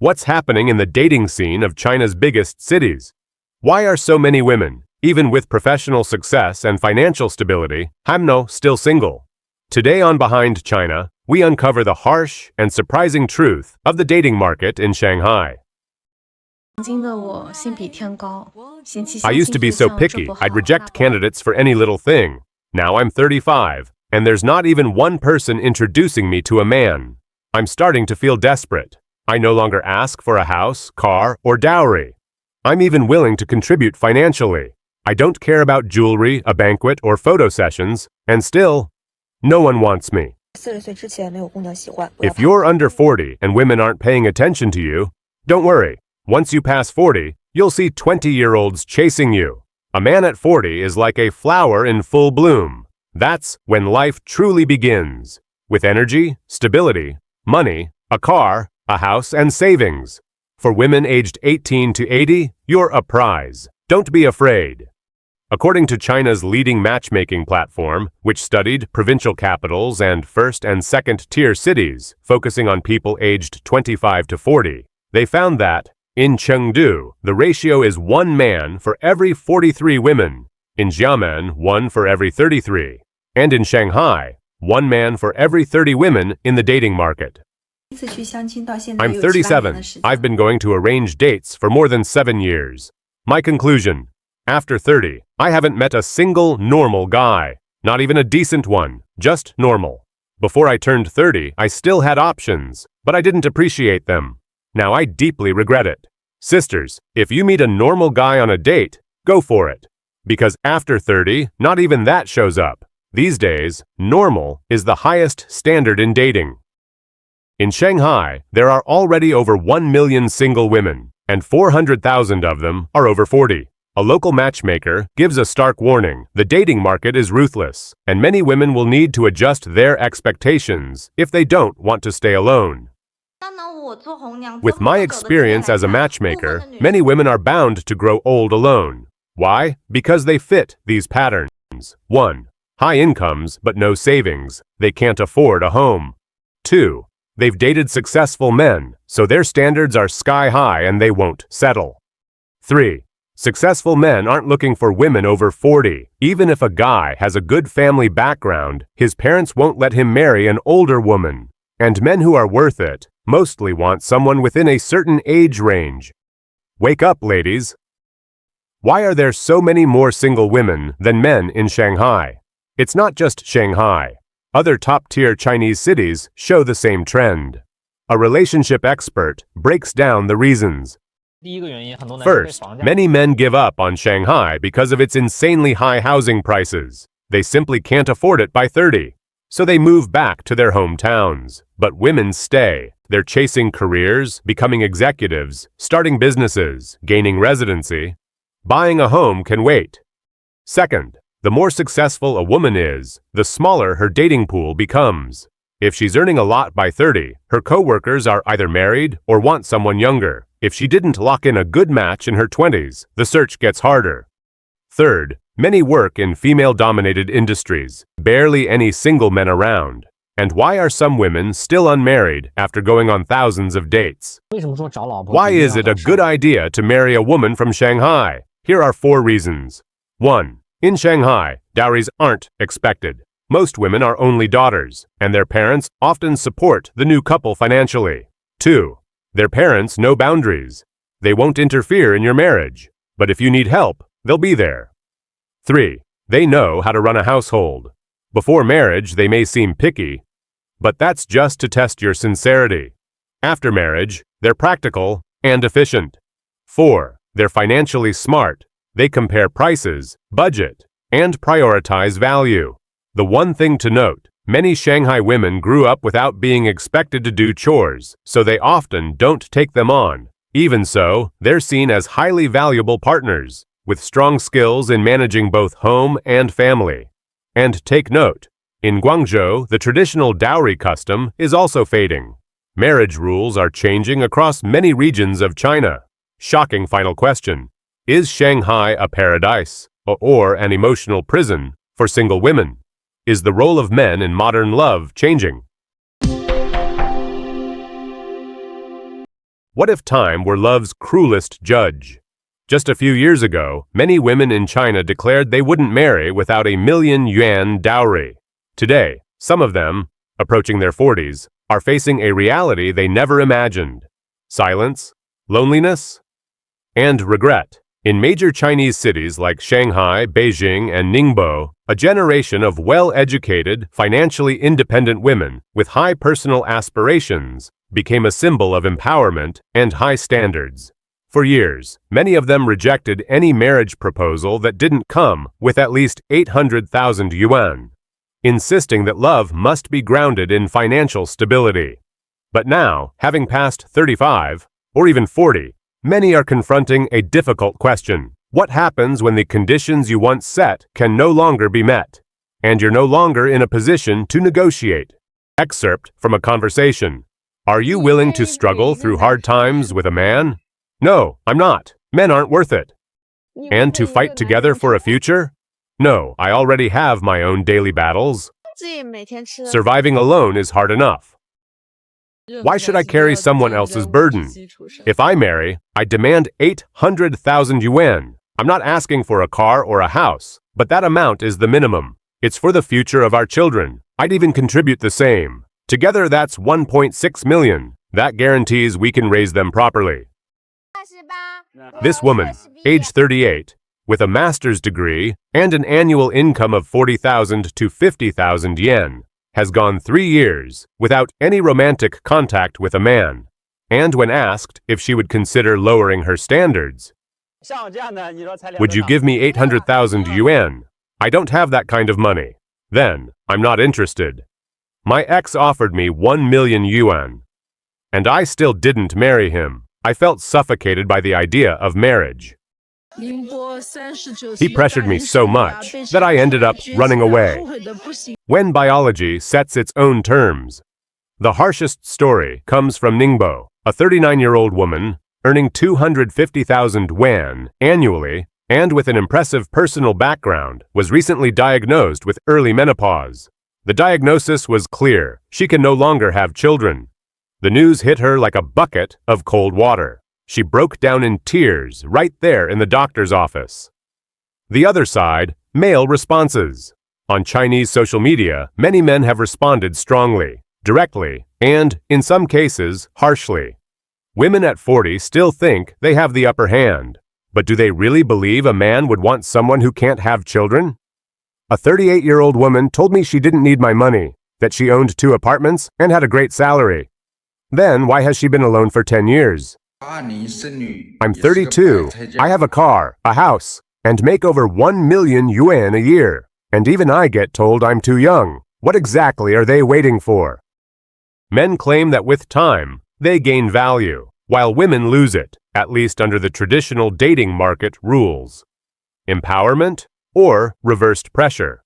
What's happening in the dating scene of China's biggest cities? Why are so many women, even with professional success and financial stability, still single? Today on Behind China, we uncover the harsh and surprising truth of the dating market in Shanghai. I used to be so picky, I'd reject candidates for any little thing. Now I'm 35, and there's not even one person introducing me to a man. I'm starting to feel desperate. I no longer ask for a house, car, or dowry. I'm even willing to contribute financially. I don't care about jewelry, a banquet, or photo sessions, and still, no one wants me. If you're under 40 and women aren't paying attention to you, don't worry. Once you pass 40, you'll see 20-year-olds chasing you. A man at 40 is like a flower in full bloom. That's when life truly begins. With energy, stability, money, a car, a house, and savings. For women aged 18 to 80, you're a prize. Don't be afraid. According to China's leading matchmaking platform, which studied provincial capitals and first- and second-tier cities, focusing on people aged 25 to 40, they found that, in Chengdu, the ratio is 1 man for every 43 women, in Xiamen, 1 for every 33, and in Shanghai, 1 man for every 30 women in the dating market. I'm 37. I've been going to arrange dates for more than 7 years. My conclusion: after 30, I haven't met a single normal guy. Not even a decent one, just normal. Before I turned 30, I still had options, but I didn't appreciate them. Now I deeply regret it. Sisters, if you meet a normal guy on a date, go for it. Because after 30, not even that shows up. These days, normal is the highest standard in dating. In Shanghai, there are already over 1 million single women, and 400,000 of them are over 40. A local matchmaker gives a stark warning: the dating market is ruthless, and many women will need to adjust their expectations if they don't want to stay alone. With my experience as a matchmaker, many women are bound to grow old alone. Why? Because they fit these patterns. 1. High incomes but no savings. They can't afford a home. 2. They've dated successful men, so their standards are sky high and they won't settle. 3. Successful men aren't looking for women over 40. Even if a guy has a good family background, his parents won't let him marry an older woman. And men who are worth it mostly want someone within a certain age range. Wake up, ladies! Why are there so many more single women than men in Shanghai? It's not just Shanghai. Other top-tier Chinese cities show the same trend. A relationship expert breaks down the reasons. First, many men give up on Shanghai because of its insanely high housing prices. They simply can't afford it by 30. So they move back to their hometowns. But women stay. They're chasing careers, becoming executives, starting businesses, gaining residency. Buying a home can wait. Second, the more successful a woman is, the smaller her dating pool becomes. If she's earning a lot by 30, her coworkers are either married or want someone younger. If she didn't lock in a good match in her 20s, the search gets harder. Third, many work in female-dominated industries, barely any single men around. And why are some women still unmarried after going on thousands of dates? Why is it a good idea to marry a woman from Shanghai? Here are 4 reasons. 1. In Shanghai, dowries aren't expected. Most women are only daughters, and their parents often support the new couple financially. 2. Their parents know boundaries. They won't interfere in your marriage, but if you need help, they'll be there. 3. They know how to run a household. Before marriage, they may seem picky, but that's just to test your sincerity. After marriage, they're practical and efficient. 4. They're financially smart. They compare prices, budget, and prioritize value. The one thing to note: many Shanghai women grew up without being expected to do chores, so they often don't take them on. Even so, they're seen as highly valuable partners, with strong skills in managing both home and family. And take note, in Guangzhou, the traditional dowry custom is also fading. Marriage rules are changing across many regions of China. Shocking final question: is Shanghai a paradise or an emotional prison for single women? Is the role of men in modern love changing? What if time were love's cruelest judge? Just a few years ago, many women in China declared they wouldn't marry without a million yuan dowry. Today, some of them, approaching their 40s, are facing a reality they never imagined: silence, loneliness, and regret. In major Chinese cities like Shanghai, Beijing, and Ningbo, a generation of well-educated, financially independent women with high personal aspirations became a symbol of empowerment and high standards. For years, many of them rejected any marriage proposal that didn't come with at least 800,000 yuan, insisting that love must be grounded in financial stability. But now, having passed 35, or even 40, many are confronting a difficult question. What happens when the conditions you once set can no longer be met, and you're no longer in a position to negotiate? Excerpt from a conversation. Are you willing to struggle through hard times with a man? No, I'm not. Men aren't worth it. And to fight together for a future? No, I already have my own daily battles. Surviving alone is hard enough. Why should I carry someone else's burden? If I marry, I demand 800,000 yuan. I'm not asking for a car or a house, but that amount is the minimum. It's for the future of our children. I'd even contribute the same. Together, that's 1.6 million. That guarantees we can raise them properly. This woman, age 38, with a master's degree and an annual income of 40,000 to 50,000 yen, has gone 3 years without any romantic contact with a man. And when asked if she would consider lowering her standards, "Would you give me 800,000 yuan? I don't have that kind of money." Then, "I'm not interested. My ex offered me 1 million yuan, and I still didn't marry him. I felt suffocated by the idea of marriage. He pressured me so much that I ended up running away." When biology sets its own terms. The harshest story comes from Ningbo, a 39-year-old woman earning 250,000 yuan annually and with an impressive personal background was recently diagnosed with early menopause. The diagnosis was clear: she can no longer have children. The news hit her like a bucket of cold water. She broke down in tears right there in the doctor's office. The other side, male responses. On Chinese social media, many men have responded strongly, directly, and, in some cases, harshly. Women at 40 still think they have the upper hand. But do they really believe a man would want someone who can't have children? A 38-year-old woman told me she didn't need my money, that she owned 2 apartments and had a great salary. Then why has she been alone for 10 years? I'm 32, I have a car, a house, and make over 1 million yuan a year. And even I get told I'm too young. What exactly are they waiting for? Men claim that with time, they gain value, while women lose it, at least under the traditional dating market rules. Empowerment or reversed pressure.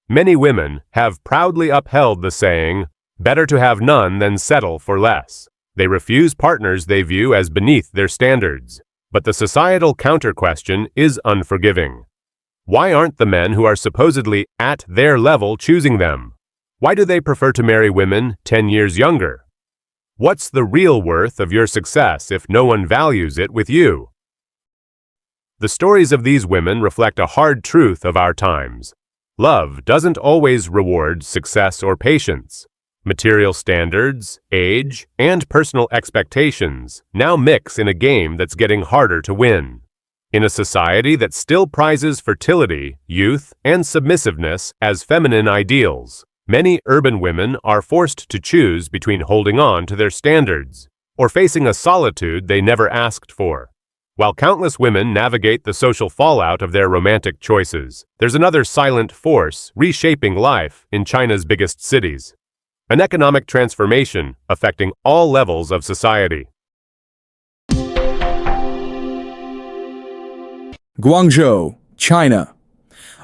Many women have proudly upheld the saying, "Better to have none than settle for less." They refuse partners they view as beneath their standards. But the societal counter-question is unforgiving. Why aren't the men who are supposedly at their level choosing them? Why do they prefer to marry women 10 years younger? What's the real worth of your success if no one values it with you? The stories of these women reflect a hard truth of our times. Love doesn't always reward success or patience. Material standards, age, and personal expectations now mix in a game that's getting harder to win. In a society that still prizes fertility, youth, and submissiveness as feminine ideals, many urban women are forced to choose between holding on to their standards or facing a solitude they never asked for. While countless women navigate the social fallout of their romantic choices, there's another silent force reshaping life in China's biggest cities. An economic transformation affecting all levels of society. Guangzhou, China.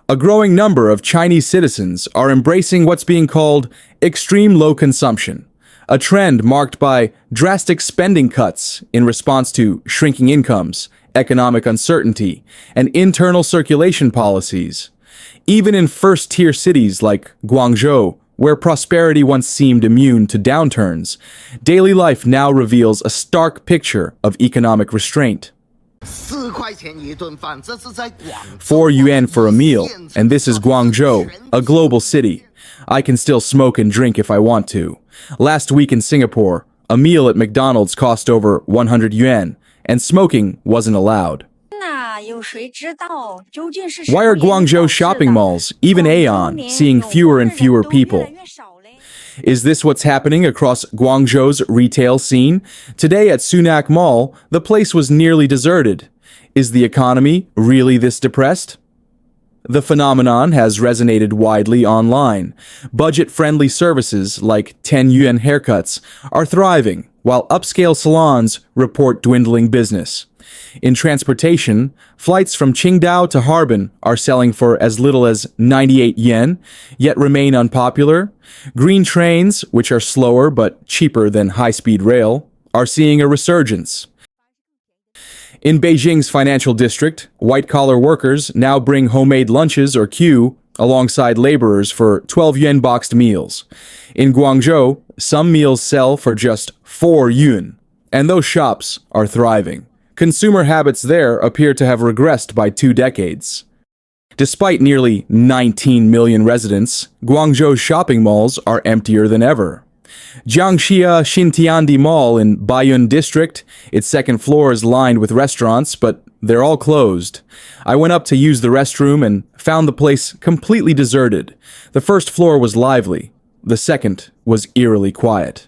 A growing number of Chinese citizens are embracing what's being called extreme low consumption, a trend marked by drastic spending cuts in response to shrinking incomes, economic uncertainty, and internal circulation policies. Even in first-tier cities like Guangzhou, Where prosperity once seemed immune to downturns, daily life now reveals a stark picture of economic restraint. 4 yuan for a meal, and this is Guangzhou, a global city. I can still smoke and drink if I want to. Last week in Singapore, a meal at McDonald's cost over 100 yuan, and smoking wasn't allowed. Why are Guangzhou shopping malls, even Aeon, seeing fewer and fewer people? Is this what's happening across Guangzhou's retail scene? Today at Sunac Mall, the place was nearly deserted. Is the economy really this depressed? The phenomenon has resonated widely online. Budget-friendly services like 10 yuan haircuts are thriving, while upscale salons report dwindling business. In transportation, flights from Qingdao to Harbin are selling for as little as 98 yen, yet remain unpopular. Green trains, which are slower but cheaper than high-speed rail, are seeing a resurgence. In Beijing's financial district, white-collar workers now bring homemade lunches or queue alongside laborers for 12 yuan boxed meals. In Guangzhou, some meals sell for just 4 yuan, and those shops are thriving. Consumer habits there appear to have regressed by 2 decades. Despite nearly 19 million residents, Guangzhou's shopping malls are emptier than ever. Jiangxia Xintiandi Mall in Baiyun District, its second floor is lined with restaurants, but they're all closed. I went up to use the restroom and found the place completely deserted. The first floor was lively. The second was eerily quiet.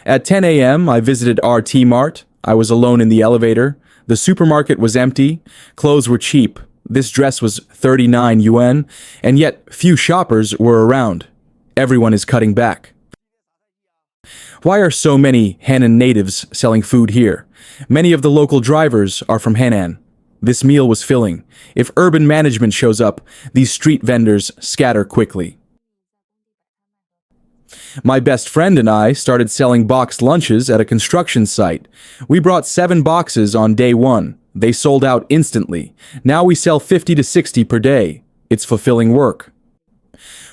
At 10 a.m., I visited RT Mart. I was alone in the elevator. The supermarket was empty. Clothes were cheap. This dress was 39 yuan, and yet few shoppers were around. Everyone is cutting back. Why are so many Henan natives selling food here? Many of the local drivers are from Henan. This meal was filling. If urban management shows up, these street vendors scatter quickly. My best friend and I started selling boxed lunches at a construction site. We brought 7 boxes on day 1. They sold out instantly. Now we sell 50 to 60 per day. It's fulfilling work.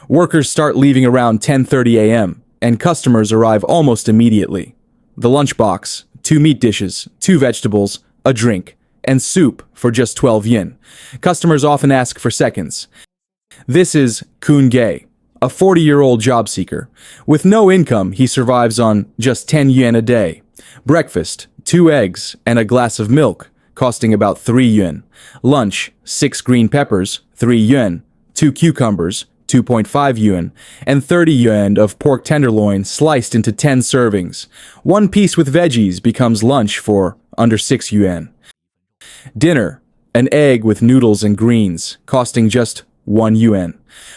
Workers start leaving around 10:30 a.m., and customers arrive almost immediately. The lunchbox, 2 meat dishes, 2 vegetables, a drink, and soup for just 12 yen. Customers often ask for seconds. This is Kun Gay, a 40-year-old job seeker. With no income, he survives on just 10 yuan a day. Breakfast, 2 eggs, and a glass of milk, costing about 3 yuan. Lunch, 6 green peppers, 3 yuan, 2 cucumbers, 2.5 yuan, and 30 yuan of pork tenderloin sliced into 10 servings. 1 piece with veggies becomes lunch for under 6 yuan. Dinner, an egg with noodles and greens, costing just 1 yuan.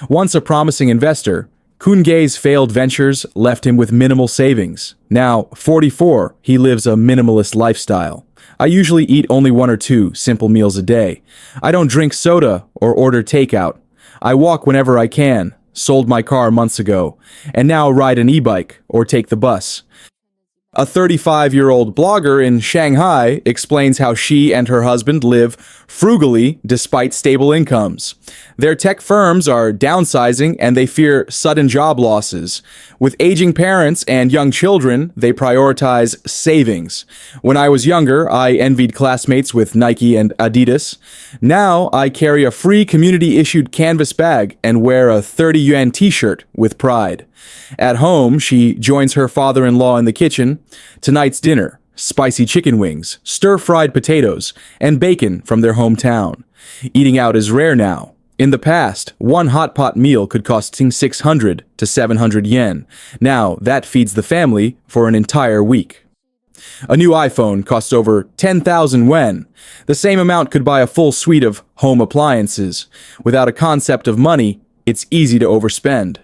Once a promising investor, Kun Gay's failed ventures left him with minimal savings. Now, 44, he lives a minimalist lifestyle. I usually eat only 1 or 2 simple meals a day. I don't drink soda or order takeout. I walk whenever I can, sold my car months ago, and now ride an e-bike or take the bus. A 35-year-old blogger in Shanghai explains how she and her husband live frugally despite stable incomes. Their tech firms are downsizing and they fear sudden job losses. With aging parents and young children, they prioritize savings. When I was younger, I envied classmates with Nike and Adidas. Now I carry a free community-issued canvas bag and wear a 30 yuan t-shirt with pride. At home, she joins her father-in-law in the kitchen. Tonight's dinner, spicy chicken wings, stir-fried potatoes, and bacon from their hometown. Eating out is rare now. In the past, 1 hot pot meal could cost 600 to 700 yen. Now, that feeds the family for an entire week. A new iPhone costs over 10,000 yuan. The same amount could buy a full suite of home appliances. Without a concept of money, it's easy to overspend.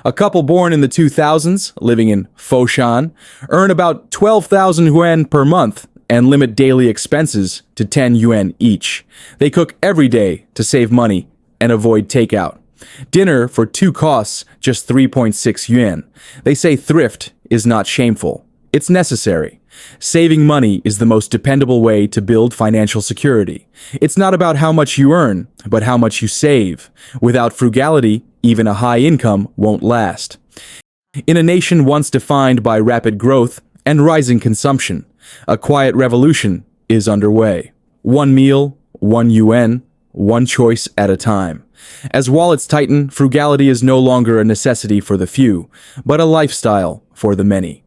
A couple born in the 2000s, living in Foshan, earn about 12,000 yuan per month and limit daily expenses to 10 yuan each. They cook every day to save money and avoid takeout. Dinner for 2 costs just 3.6 yuan. They say thrift is not shameful. It's necessary. Saving money is the most dependable way to build financial security. It's not about how much you earn, but how much you save. Without frugality, Even a high income won't last. In a nation once defined by rapid growth and rising consumption, a quiet revolution is underway. One meal, one yuan, one choice at a time. As wallets tighten, frugality is no longer a necessity for the few, but a lifestyle for the many.